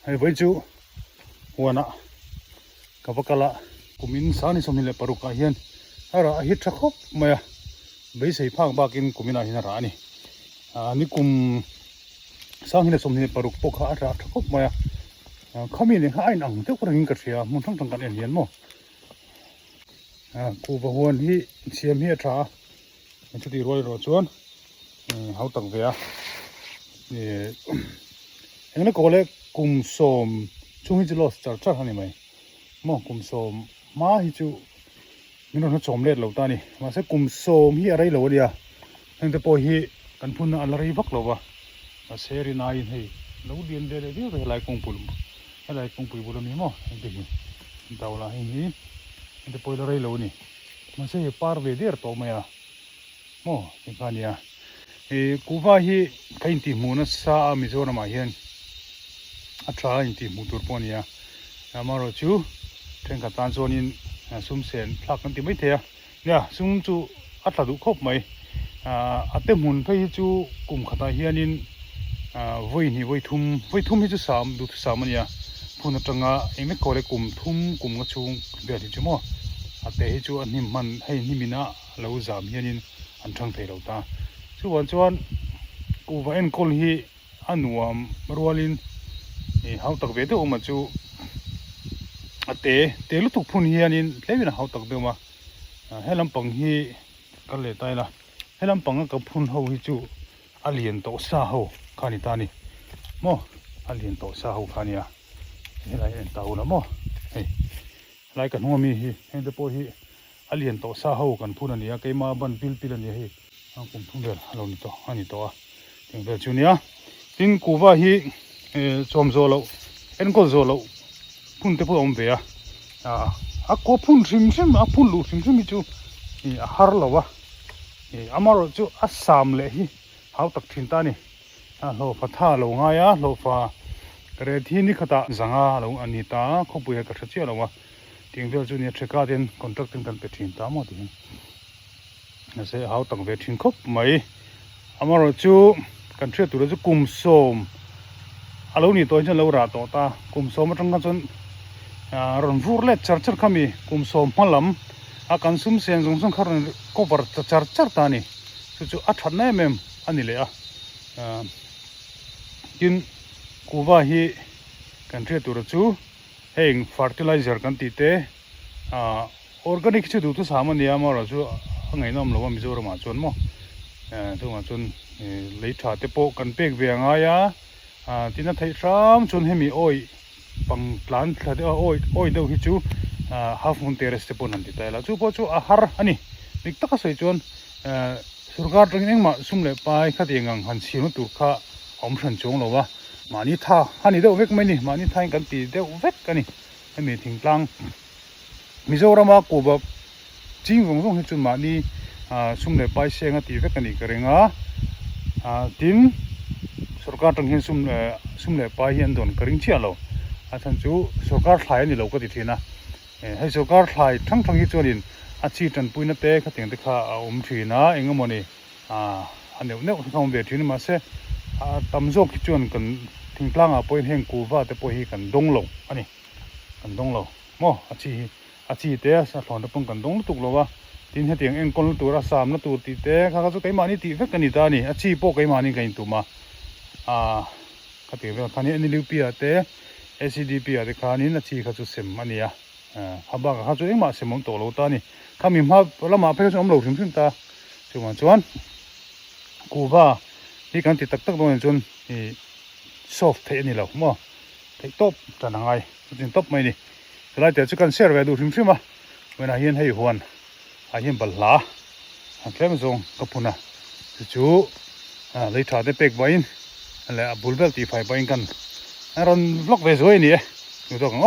ให้ไว้จูหัวนะกับกะละกุมินสานิสมนิเลปรุกาเฮียนara hi thakop maya bei sei phang bakin kumina hina ra ni ni kum sang hina somni paruk pokha ara thakop maya khami ni ha ain ang te kuring ka thia mun thang thang kan en hian mo ku ba huan hi siam hi tha chuti roi ro chuan hau tak ve a ni engna ko le kum som chung hi los char char hani mai mo kum som ma hi chu mình nói chôm lết lâu ta nè mà sẽ cùng xôm hi ở đây lâu đi à nhưngแต่พอhiกันพุ่นอะไรวักlâu à mà sẽ đi nai thì lâu điên đây đi về lại công pul bulu ni mo ini tahu lah ini nhưngแต่พออะไรlâu nè mà sẽ par về đi to maya mo ini kan ya kuva hi kain ti mu na sa Mizoram ma hian atra in ti mu tur pon ya amaro chu theng ka tan zonin sum sen plak kan ti mai thea ya sum chu atla du khop mai ate mun phei chu kum khata hianin voi thum hi chu sam du sam ania phun atanga eme kole kum nga chung be ri chu mo ate hi chu anim man hei nimina lo zam hianin an thang thei lo ta chuan ku va en kol hi anuam rualin hau tak ve de oma chu te lu tuk phun hianin tlewina hau tak dema helam pang hi kal le tai la helam pang ka phun ho hi chu alien to sa ho khani tani mo alien to sa ho khani a helai en tau na mo hei lai kan homi hi ende po hi alien to sa ho kan phun ania keima ban pil ania hi kum phun vel lo ni to ani to a teng vel chu nia tin kuwa hi chom zo lo en ko zo lo phun te phu om ve a ko phun sim a phun lu sim chu har lawa amaro chu asam le hi hau tak thin ta ni lo fa tha lo nga ya lo fa re thi ni khata zanga lo anita khopu ya ka thachia lawa ting vel chu ni theka den contracting kan pe thin ta mo tin na se hau tak ve thin khop mai amaro chu kan thre tu chu kum som alo ni to chen lo ra to ta kum som atang kan chon ron vur le char khami kum som malam a kan sum sen jong kharon cover char ta ni chu athat na mem ani le a kin kuwa hi kan thre tur chu heng fertilizer kan ti te organic chu du tu samania ma ra chu angai nom lo ma Mizoram ma chon mo tu ma chon lei tha te po kan pek ve anga ya tina thai ram chon hemi oi pang plant thade oi do hi chu half moon terrace te pon an ti ta la chu po chu a har ani nik taka sei chon surkar tring ma sumle pai kha tingang han sinu tur kha om than chong lo wa mani tha hani de vek mai ni mani thain kan ti de vek kani hemi thing tlang Mizoram ko ba ching wong hi chu mani sumle pai senga ti vek ani karenga tin surkar tring hin sumle pai hian don karing chia lo athan chu surkar thlai ni lo ka ti thina hei surkar thlai thang hi chuanin a chi tan puina te kha teng te kha thina engamoni aneu khom ve thin ma se tamzo ki chuan kan thingtlang a point heng kuwa te po hi kan dong lo ani kan dong lo mo a chi te sa thon pong kan dong tuk lo wa tin he tiang en kon tur a sam na tur ti te kha chu kai mani ti vek ani ta ni a chi po kai mani kain tu ma ka te ve khani ani liu pia te ACDP ade khani na chi kha chu sem ania haba kha chu engma semom to lo ta ni khami ma lama phe chu om lo thim ta chuan kuwa hi kan ti tak don chun soft the ni lo mo thei top tanangai tin top mai ni lai te chu kan share ve du thim ma wena hian hei huan a hian balla klem zong kapuna chu lei tha te pek bain le bulbel ti fai bain kan ron vlog ve zoi ni e tu dong